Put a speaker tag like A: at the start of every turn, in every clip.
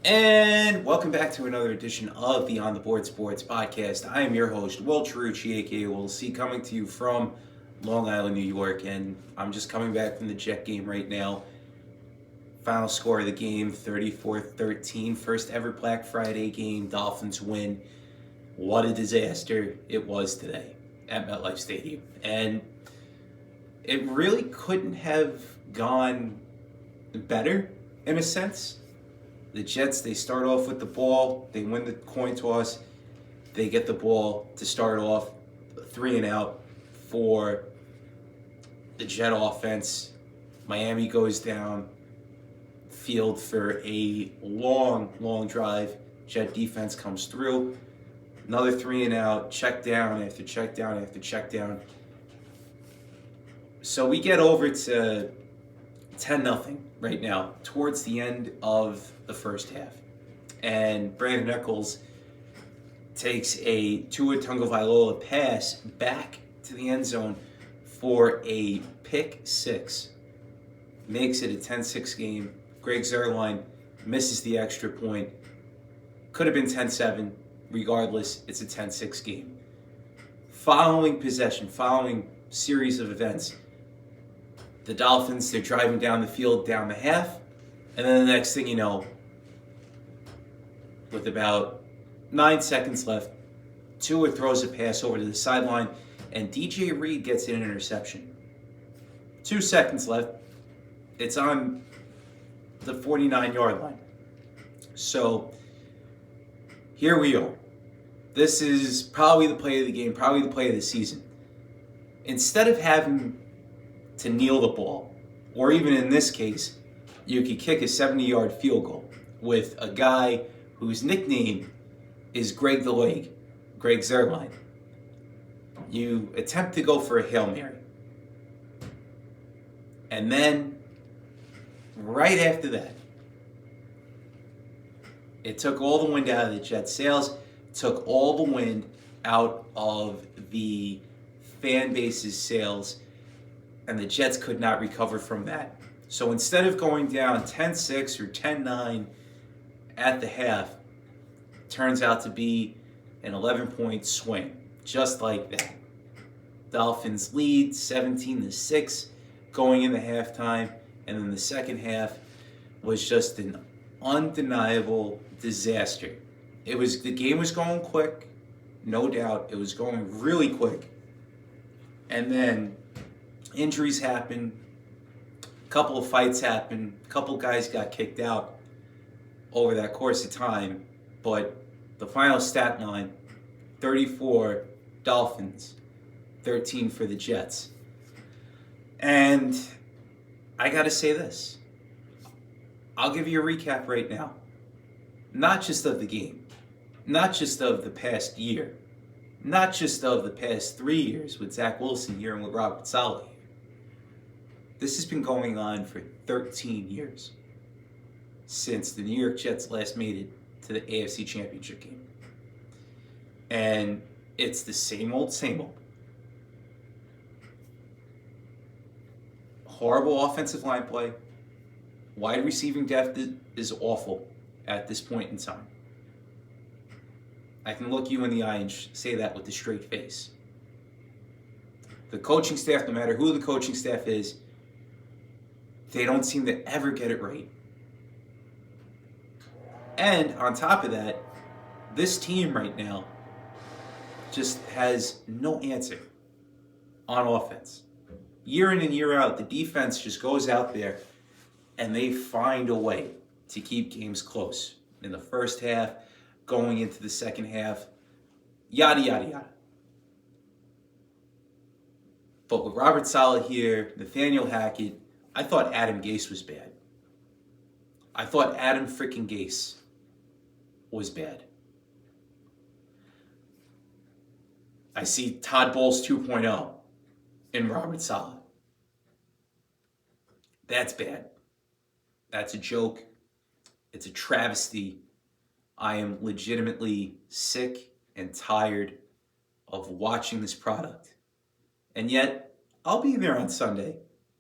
A: And welcome back to another edition of the On the Board Sports Podcast. I am your host, Will Chiarucci, aka Will C, coming to you from Long Island, New York, and I'm just coming back from the Jet game right now. Final score of the game, 34-13, first ever Black Friday game, Dolphins win. What a disaster it was today at MetLife Stadium. And it really couldn't have gone better in a sense. The Jets, they start off with the ball. They win the coin toss. They get the ball to start off 3 and out for the Jet offense. Miami goes down field for a long drive. Jet defense comes through. Another 3 and out. Check down after check down after check down. So we get over to 10-0 right now, towards the end of the first half. And Brandon Eccles takes a Tua Tagovailoa pass back to the end zone for a pick six. Makes it a 10-6 game. Greg Zuerlein misses the extra point. Could have been 10-7. Regardless, it's a 10-6 game. Following possession, following series of events, the Dolphins, they're driving down the field, down the half, and then the next thing you know, with about 9 seconds left, Tua throws a pass over to the sideline, and DJ Reed gets an interception. 2 seconds left, it's on the 49-yard line. So, here we are. This is probably the play of the game, probably the play of the season. Instead of having to kneel the ball, or even in this case, you could kick a 70-yard field goal with a guy whose nickname is Greg the Leg, Greg Zuerlein. You attempt to go for a Hail Mary. And then, right after that, it took all the wind out of the Jets' sails, took all the wind out of the fan base's sails, and the Jets could not recover from that. So instead of going down 10-6 or 10-9 at the half, turns out to be an 11-point swing, just like that. Dolphins lead 17-6 going into halftime, and then the second half was just an undeniable disaster. The game was going quick, no doubt. It was going really quick. And then injuries happened, a couple of fights happened, a couple of guys got kicked out over that course of time, but the final stat line, 34 Dolphins, 13 for the Jets. And I gotta say this, I'll give you a recap right now, not just of the game, not just of the past year, not just of the past 3 years with Zach Wilson here and with Robert Saleh. This has been going on for 13 years since the New York Jets last made it to the AFC Championship game. And it's the same old, same old. Horrible offensive line play. Wide receiving depth is awful at this point in time. I can look you in the eye and say that with a straight face. The coaching staff, no matter who the coaching staff is, they don't seem to ever get it right. And on top of that, this team right now just has no answer on offense. Year in and year out, the defense just goes out there and they find a way to keep games close. In the first half, going into the second half, yada, yada, yada. But with Robert Saleh here, Nathaniel Hackett, I thought Adam Gase was bad. I thought Adam freaking Gase was bad. I see Todd Bowles 2.0 in Robert Saleh. That's bad. That's a joke. It's a travesty. I am legitimately sick and tired of watching this product. And yet, I'll be there on Sunday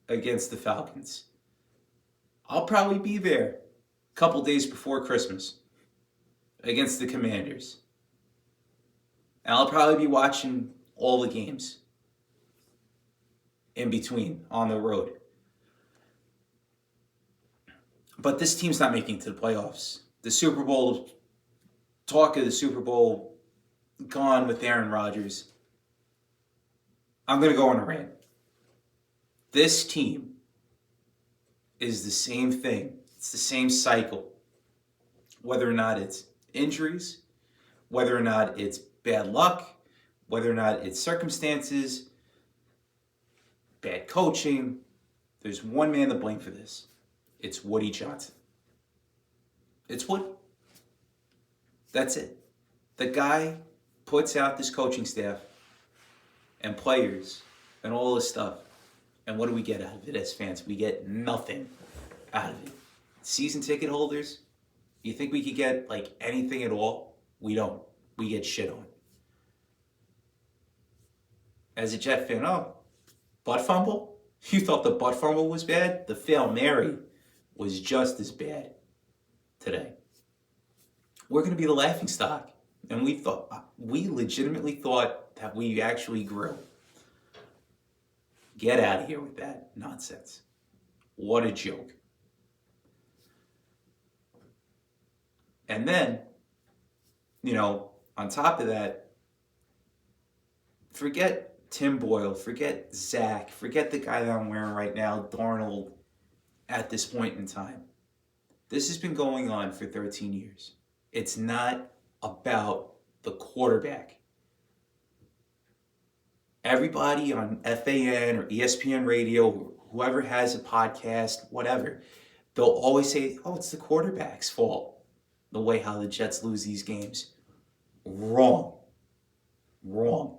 A: against the Falcons. I'll probably be there couple days before Christmas against the Commanders. And I'll probably be watching all the games in between on the road. But this team's not making it to the playoffs. The Super Bowl, talk of the Super Bowl, gone with Aaron Rodgers. I'm going to go on a rant. This team is the same thing. It's the same cycle. Whether or not it's injuries, whether or not it's bad luck, whether or not it's circumstances, bad coaching, there's one man to blame for this. It's Woody Johnson. It's Woody. That's it. The guy puts out this coaching staff and players and all this stuff. And what do we get out of it as fans? We get nothing out of it. Season ticket holders, you think we could get like anything at all? We don't. We get shit on. As a Jet fan, butt fumble? You thought the butt fumble was bad? The Hail Mary was just as bad today. We're going to be the laughingstock. And we legitimately thought that we actually grew. Get out of here with that nonsense. What a joke. And then, on top of that, forget Tim Boyle, forget Zach, forget the guy that I'm wearing right now, Darnold, at this point in time. This has been going on for 13 years. It's not about the quarterback. Everybody on FAN or ESPN radio, whoever has a podcast, whatever, they'll always say, it's the quarterback's fault, the way how the Jets lose these games. Wrong.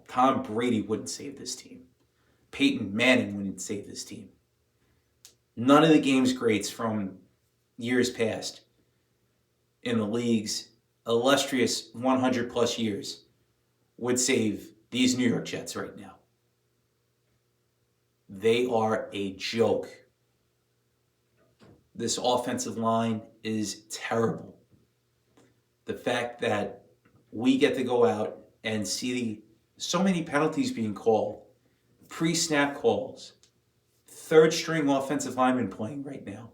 A: Tom Brady wouldn't save this team. Peyton Manning wouldn't save this team. None of the game's greats from years past in the league's illustrious 100 plus years would save these New York Jets right now. They are a joke. This offensive line is terrible. The fact that we get to go out and see so many penalties being called, pre-snap calls, third string offensive lineman playing right now.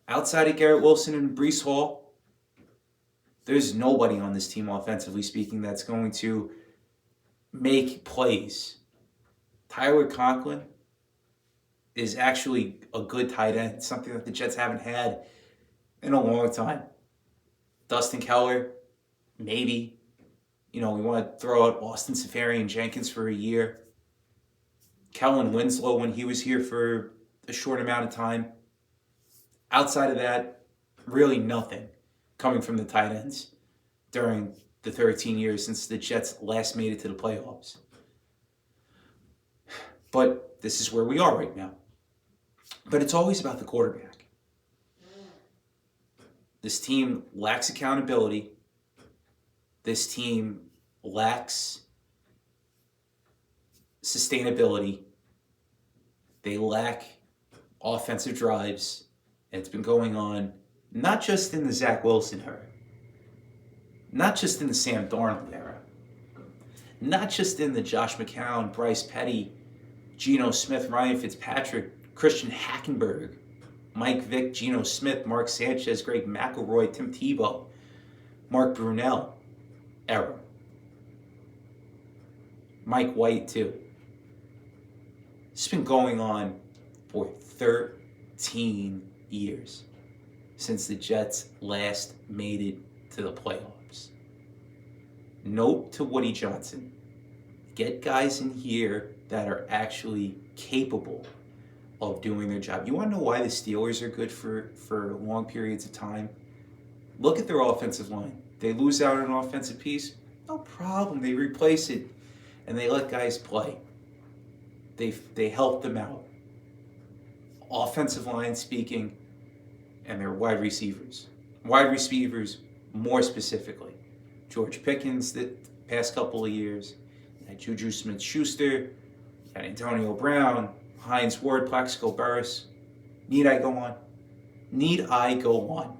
A: Outside of Garrett Wilson and Breece Hall, there's nobody on this team, offensively speaking, that's going to make plays. Tyler Conklin is actually a good tight end, something that the Jets haven't had in a long time. Dustin Keller, maybe. We want to throw out Austin Seferian-Jenkins for a year. Kellen Winslow when he was here for a short amount of time. Outside of that, really nothing coming from the tight ends during the 13 years since the Jets last made it to the playoffs. But this is where we are right now. But it's always about the quarterback. This team lacks accountability. This team lacks sustainability. They lack offensive drives. And it's been going on not just in the Zach Wilson era, not just in the Sam Darnold era, not just in the Josh McCown, Bryce Petty, Geno Smith, Ryan Fitzpatrick, Christian Hackenberg, Mike Vick, Geno Smith, Mark Sanchez, Greg McElroy, Tim Tebow, Mark Brunell era. Mike White, too. It's been going on for 13 years since the Jets last made it to the playoffs. Note to Woody Johnson, get guys in here that are actually capable of doing their job. You want to know why the Steelers are good for long periods of time? Look at their offensive line. They lose out on an offensive piece, no problem. They replace it, and they let guys play. They help them out. Offensive line speaking, and their wide receivers. Wide receivers more specifically. George Pickens the past couple of years. You had Juju Smith-Schuster. You had Antonio Brown. Hines Ward, Plaxico Burress. Need I go on? Need I go on?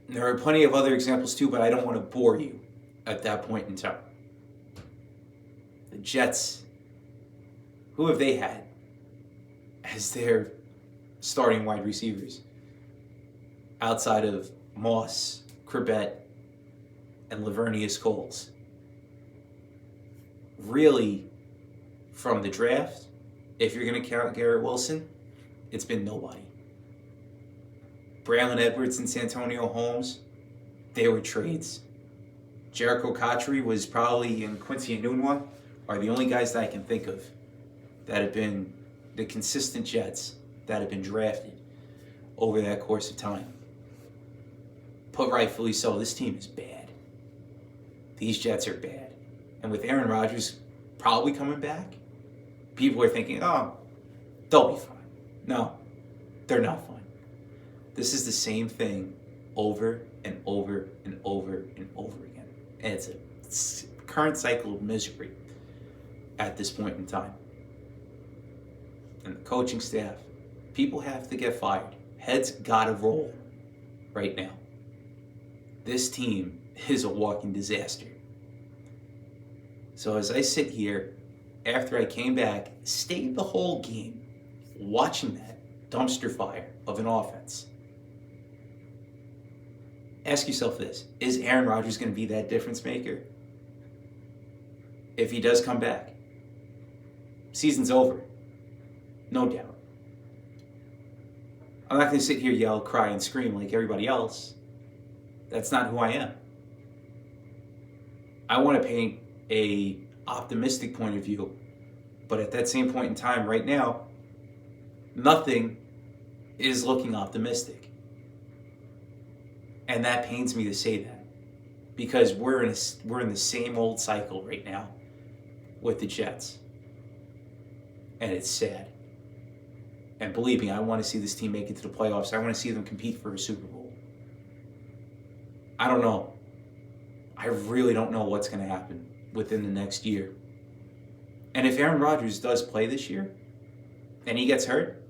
A: There are plenty of other examples too, but I don't want to bore you at that point in time. The Jets, who have they had as their starting wide receivers? Outside of Moss, Corbett, and Lavernius Coles. Really, from the draft, if you're going to count Garrett Wilson, it's been nobody. Braylon Edwards and Santonio Holmes, they were trades. Jericho Cotchery was probably, and Quincy Enunwa are the only guys that I can think of that have been the consistent Jets that have been drafted over that course of time. But rightfully so, this team is bad. These Jets are bad. And with Aaron Rodgers probably coming back, people are thinking, oh, they'll be fine. No, they're not fine. This is the same thing over and over and over and over again. And it's a current cycle of misery at this point in time. And the coaching staff, people have to get fired. Heads gotta roll right now. This team is a walking disaster. So as I sit here, after I came back, stayed the whole game watching that dumpster fire of an offense. Ask yourself this, is Aaron Rodgers going to be that difference maker? If he does come back, season's over. No doubt. I'm not going to sit here, yell, cry, and scream like everybody else. That's not who I am. I want to paint a optimistic point of view, but at that same point in time, right now, nothing is looking optimistic. And that pains me to say that, because we're in the same old cycle right now with the Jets, and it's sad. And believe me, I want to see this team make it to the playoffs. I want to see them compete for a Super Bowl. I don't know. I really don't know what's going to happen within the next year. And if Aaron Rodgers does play this year and he gets hurt,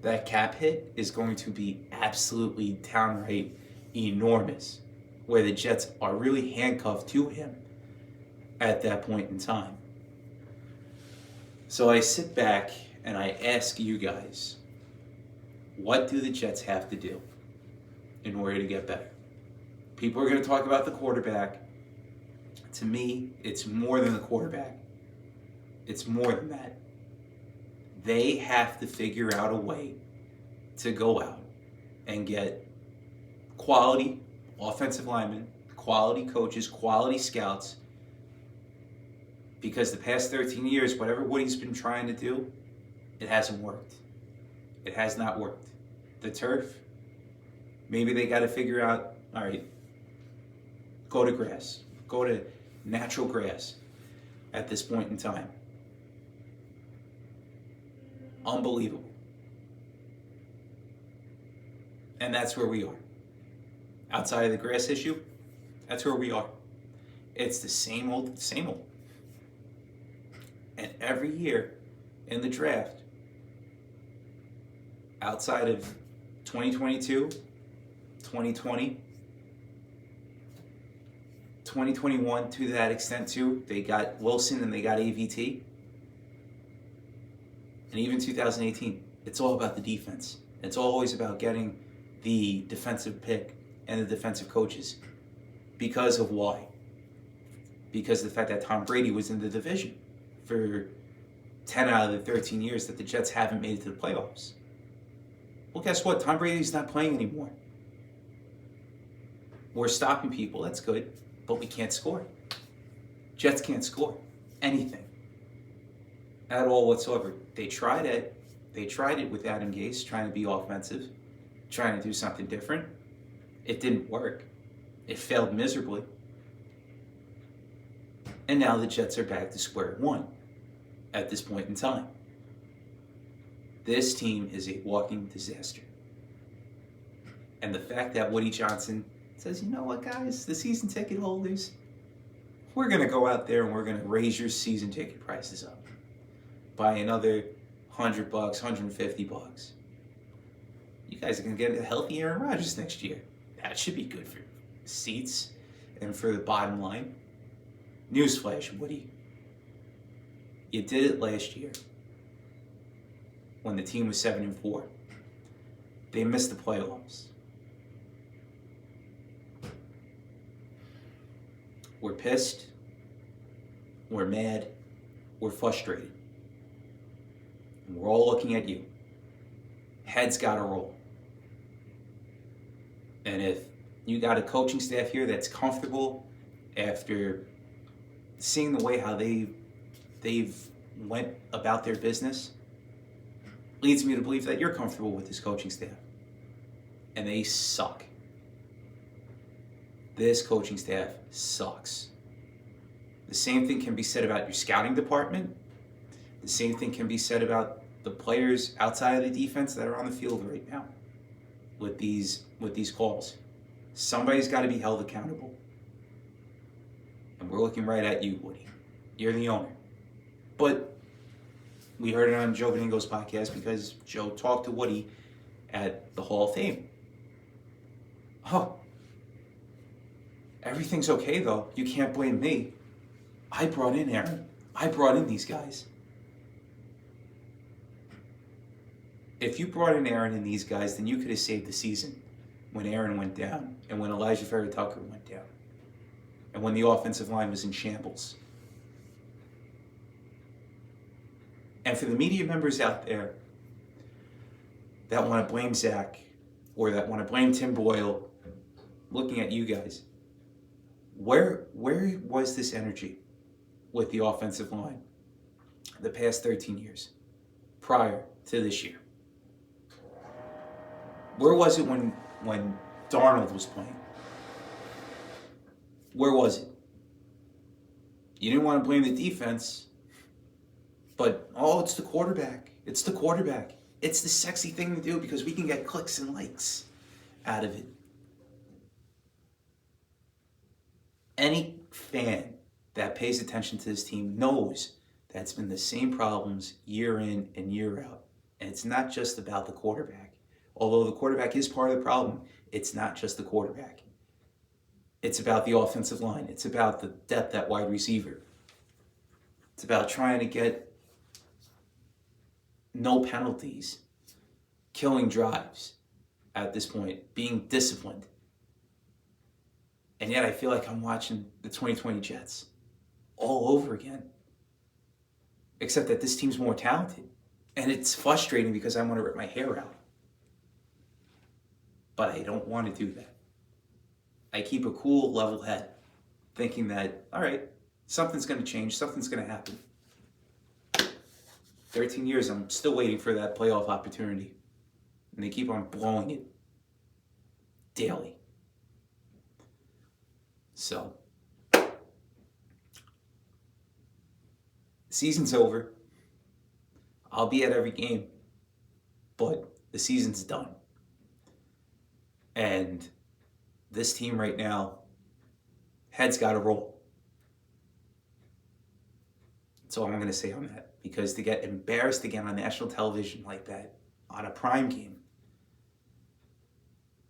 A: that cap hit is going to be absolutely downright enormous, where the Jets are really handcuffed to him at that point in time. So I sit back and I ask you guys, what do the Jets have to do in order to get better? People are going to talk about the quarterback. To me, it's more than the quarterback. It's more than that. They have to figure out a way to go out and get quality offensive linemen, quality coaches, quality scouts. Because the past 13 years, whatever Woody's been trying to do, it hasn't worked. It has not worked. The turf, maybe they got to figure out, all right, go to grass. Go to natural grass at this point in time. Unbelievable. And that's where we are. Outside of the grass issue, that's where we are. It's the same old, same old. And every year in the draft, outside of 2022, 2020, 2021 to that extent too, they got Wilson and they got AVT. And even 2018, it's all about the defense. It's always about getting the defensive pick and the defensive coaches. Because of why? Because of the fact that Tom Brady was in the division for 10 out of the 13 years that the Jets haven't made it to the playoffs. Well, guess what? Tom Brady's not playing anymore. We're stopping people, that's good, but we can't score. Jets can't score anything at all whatsoever. They tried it. They tried it with Adam Gase, trying to be offensive, trying to do something different. It didn't work. It failed miserably. And now the Jets are back to square one at this point in time. This team is a walking disaster. And the fact that Woody Johnson says, you know what, guys, the season ticket holders, we're going to go out there and we're going to raise your season ticket prices up by another $100, $150. You guys are going to get a healthy Aaron Rodgers next year. That should be good for seats and for the bottom line. Newsflash, Woody. You did it last year when the team was 7-4. They missed the playoffs. We're pissed. We're mad. We're frustrated. And we're all looking at you. Heads gotta roll. And if you got a coaching staff here that's comfortable after seeing the way how they've went about their business, leads me to believe that you're comfortable with this coaching staff. And they suck. This coaching staff sucks. The same thing can be said about your scouting department. The same thing can be said about the players outside of the defense that are on the field right now with these calls. Somebody's got to be held accountable. And we're looking right at you, Woody. You're the owner. But we heard it on Joe Beningo's podcast because Joe talked to Woody at the Hall of Fame. Oh, everything's okay though. You can't blame me. I brought in Aaron. I brought in these guys. If you brought in Aaron and these guys, then you could have saved the season when Aaron went down and when Elijah Ferry Tucker went down and when the offensive line was in shambles. And for the media members out there that want to blame Zach or that want to blame Tim Boyle, looking at you guys, where was this energy with the offensive line the past 13 years prior to this year? Where was it when Darnold was playing? Where was it? You didn't want to blame the defense, but, it's the quarterback. It's the quarterback. It's the sexy thing to do because we can get clicks and likes out of it. Any fan that pays attention to this team knows that it's been the same problems year in and year out. And it's not just about the quarterback. Although the quarterback is part of the problem, it's not just the quarterback. It's about the offensive line. It's about the depth at wide receiver. It's about trying to get no penalties, killing drives at this point, being disciplined. And yet I feel like I'm watching the 2020 Jets all over again. Except that this team's more talented. And it's frustrating because I want to rip my hair out. But I don't want to do that. I keep a cool, level head, thinking that, all right, something's going to change, something's going to happen. 13 years, I'm still waiting for that playoff opportunity. And they keep on blowing it daily. So, the season's over. I'll be at every game, but the season's done. And this team right now, heads got to roll. That's all I'm going to say on that. Because to get embarrassed again on national television like that, on a prime game,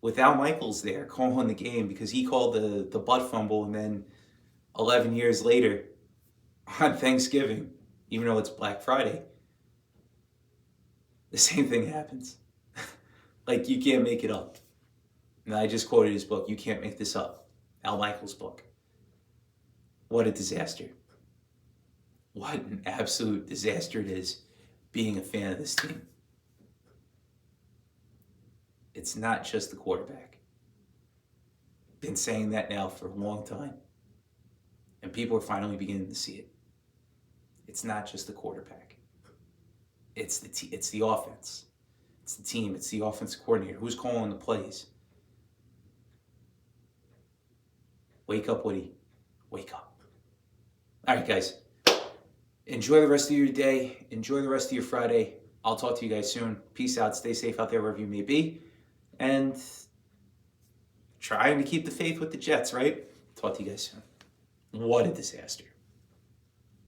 A: without Michaels there calling the game because he called the butt fumble, and then 11 years later on Thanksgiving, even though it's Black Friday, the same thing happens. Like, you can't make it up. And I just quoted his book, You Can't Make This Up, Al Michaels' book. What a disaster. What an absolute disaster it is being a fan of this team. It's not just the quarterback. Been saying that now for a long time. And people are finally beginning to see it. It's not just the quarterback. It's the offense. It's the team. It's the offensive coordinator. Who's calling the plays? Wake up, Woody. Wake up. All right, guys. Enjoy the rest of your day. Enjoy the rest of your Friday. I'll talk to you guys soon. Peace out. Stay safe out there wherever you may be. And trying to keep the faith with the Jets, right? Talk to you guys soon. What a disaster.